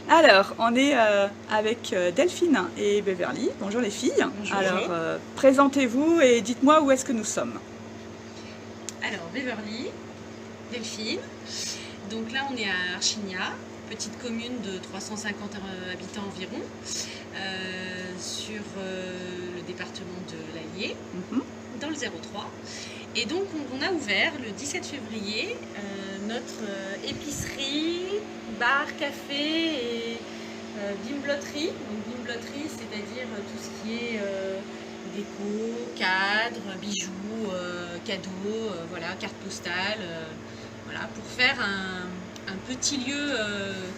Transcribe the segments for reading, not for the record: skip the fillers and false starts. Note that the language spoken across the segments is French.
Alors, on est avec Delphine et Beverly. Bonjour les filles. Bonjour. Alors, présentez-vous et dites-moi où est-ce que nous sommes. Alors, Beverly, Delphine. Donc là, on est à Archigna, petite commune de 350 habitants environ, sur le département de l'Allier, dans le 03. Et donc, on a ouvert le 17 février notre épicerie, bar, café et bimbloterie. Donc, bimbloterie, c'est-à-dire tout ce qui est déco, cadre, bijoux, cadeaux, voilà, cartes postales, voilà, pour faire un petit lieu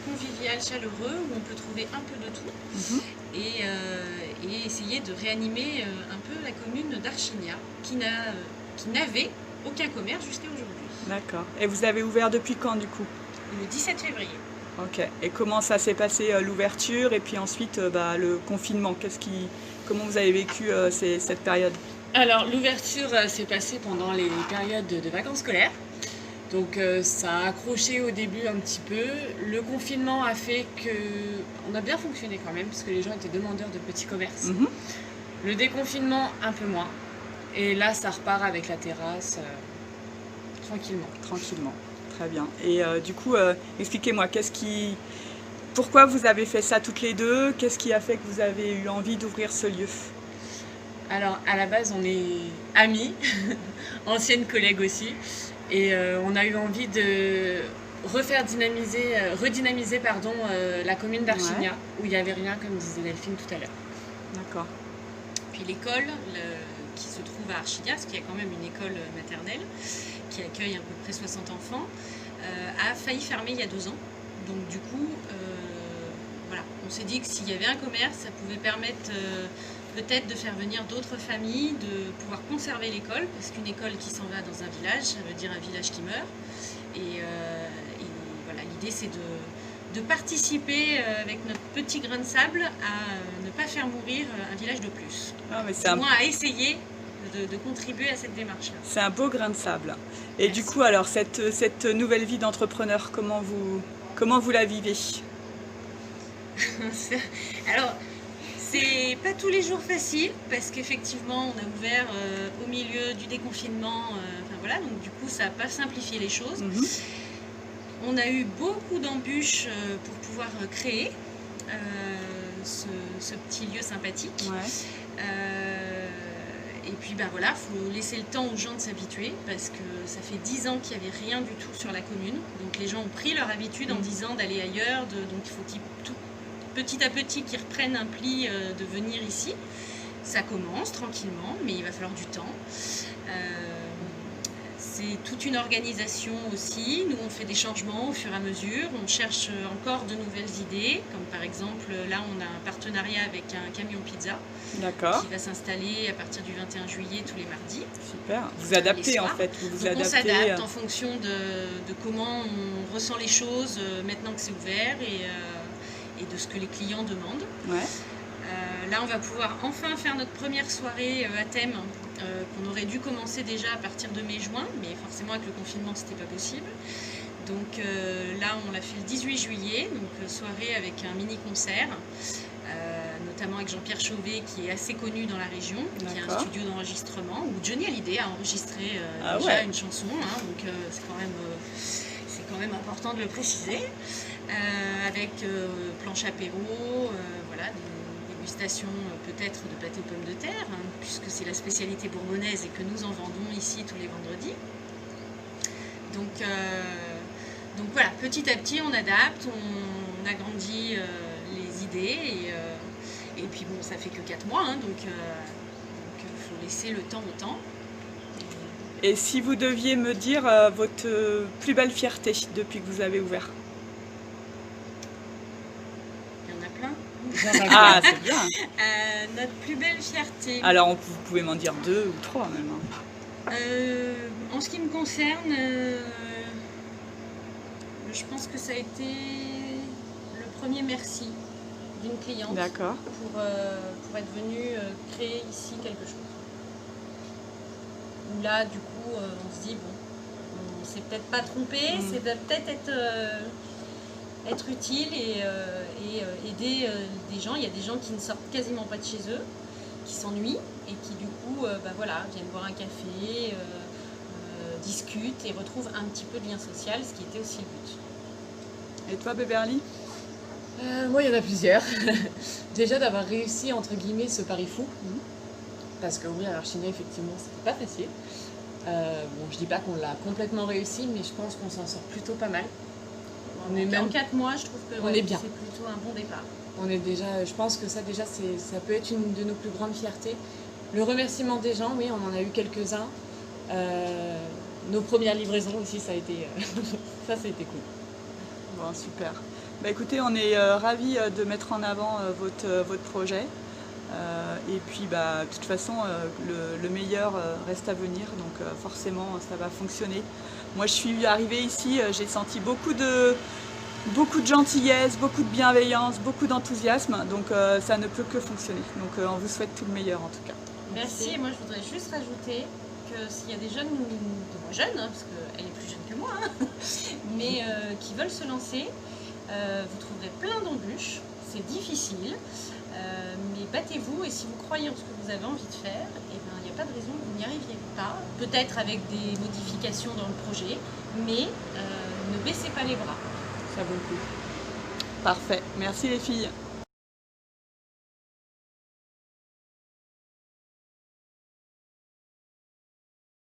convivial, chaleureux, où on peut trouver un peu de tout et essayer de réanimer un peu la commune d'Archigna, qui n'avait aucun commerce jusqu'à aujourd'hui. D'accord. Et vous avez ouvert depuis quand du coup? Le 17 février. Ok. Et comment ça s'est passé l'ouverture et puis ensuite le confinement? Comment vous avez vécu cette période? Alors l'ouverture s'est passée pendant les périodes de vacances scolaires. Donc ça a accroché au début un petit peu. Le confinement a fait qu'on a bien fonctionné quand même, parce que les gens étaient demandeurs de petits commerces. Le déconfinement, un peu moins. Et là, ça repart avec la terrasse, tranquillement. Tranquillement, très bien. Et du coup, expliquez-moi, pourquoi vous avez fait ça toutes les deux? Qu'est-ce qui a fait que vous avez eu envie d'ouvrir ce lieu? Alors, à la base, on est amis, anciennes collègues aussi. Et on a eu envie de redynamiser la commune d'Archigna, où il n'y avait rien, comme disait Delphine tout à l'heure. D'accord. Puis l'école qui se trouve à Archigna, parce qu'il y a quand même une école maternelle qui accueille à peu près 60 enfants, a failli fermer il y a 2 ans. Donc du coup, voilà, on s'est dit que s'il y avait un commerce, ça pouvait permettre peut-être de faire venir d'autres familles, de pouvoir conserver l'école, parce qu'une école qui s'en va dans un village, ça veut dire un village qui meurt. Et voilà, l'idée c'est de participer avec notre petit grain de sable à ne pas faire mourir un village de plus. Du moins à essayer de contribuer à cette démarche-là. C'est un beau grain de sable. Et merci. Du coup, alors, cette nouvelle vie d'entrepreneur, comment vous la vivez? Alors, c'est pas tous les jours facile, parce qu'effectivement, on a ouvert au milieu du déconfinement, voilà, donc du coup, ça n'a pas simplifié les choses. On a eu beaucoup d'embûches pour pouvoir créer ce petit lieu sympathique. Et puis voilà, il faut laisser le temps aux gens de s'habituer, parce que ça fait 10 ans qu'il n'y avait rien du tout sur la commune. Donc les gens ont pris leur habitude en 10 ans d'aller ailleurs, donc il faut petit à petit qu'ils reprennent un pli de venir ici. Ça commence tranquillement, mais il va falloir du temps. C'est toute une organisation aussi. Nous, on fait des changements au fur et à mesure. On cherche encore de nouvelles idées. Comme par exemple, là, on a un partenariat avec un camion pizza qui va s'installer à partir du 21 juillet tous les mardis. Super. Vous adaptez en fait. On s'adapte en fonction de comment on ressent les choses maintenant que c'est ouvert et de ce que les clients demandent. Là, on va pouvoir enfin faire notre première soirée à thème qu'on aurait dû commencer déjà à partir de mai-juin, mais forcément avec le confinement, c'était pas possible. Donc là, on l'a fait le 18 juillet, donc soirée avec un mini-concert, notamment avec Jean-Pierre Chauvet, qui est assez connu dans la région, qui a un studio d'enregistrement, où Johnny Hallyday a enregistré déjà une chanson, donc c'est quand même important de le préciser, avec planche apéro, voilà, dégustation peut-être de pâté aux pommes de terre, puisque c'est la spécialité bourbonnaise et que nous en vendons ici tous les vendredis. Donc voilà, petit à petit on adapte, on agrandit les idées et puis bon, ça fait que 4 mois, donc il faut laisser le temps au temps. Et si vous deviez me dire votre plus belle fierté depuis que vous avez ouvert? Ah, c'est bien. Notre plus belle fierté. Alors, vous pouvez m'en dire 2 ou 3 même. En ce qui me concerne, je pense que ça a été le premier merci d'une cliente pour être venue créer ici quelque chose. Là, du coup, on se dit, bon, on s'est peut-être pas trompé, c'est peut-être être être utile et aider des gens. Il y a des gens qui ne sortent quasiment pas de chez eux, qui s'ennuient et qui du coup voilà, viennent boire un café, discutent et retrouvent un petit peu de lien social, ce qui était aussi le but. Et toi, Beverly? Moi, il y en a plusieurs. Déjà d'avoir réussi, entre guillemets, ce pari fou. Parce qu'ouvrir Archinia, effectivement, c'était pas facile. Bon, je dis pas qu'on l'a complètement réussi, mais je pense qu'on s'en sort plutôt pas mal. En 4 mois, je trouve que on est bien. C'est plutôt un bon départ. On est déjà, je pense que ça déjà, ça peut être une de nos plus grandes fiertés. Le remerciement des gens, oui, on en a eu quelques-uns. Nos premières livraisons aussi, ça a été cool. Bon, super. Bah, écoutez, on est ravis de mettre en avant votre projet. Et puis, bah, de toute façon, le meilleur reste à venir, donc forcément, ça va fonctionner. Moi, je suis arrivée ici, j'ai senti beaucoup de gentillesse, beaucoup de bienveillance, beaucoup d'enthousiasme, donc ça ne peut que fonctionner. Donc, on vous souhaite tout le meilleur, en tout cas. Merci. Et moi, je voudrais juste rajouter que s'il y a des jeunes, jeunes, parce qu'elle est plus jeune que moi, hein, mais qui veulent se lancer, vous trouverez plein d'embûches, c'est difficile, mais battez-vous et si vous croyez en ce que vous avez envie de faire, il n'y a pas de raison que vous n'y arriviez pas, peut-être avec des modifications dans le projet, mais ne baissez pas les bras. Ça vaut le coup. Parfait. Merci les filles.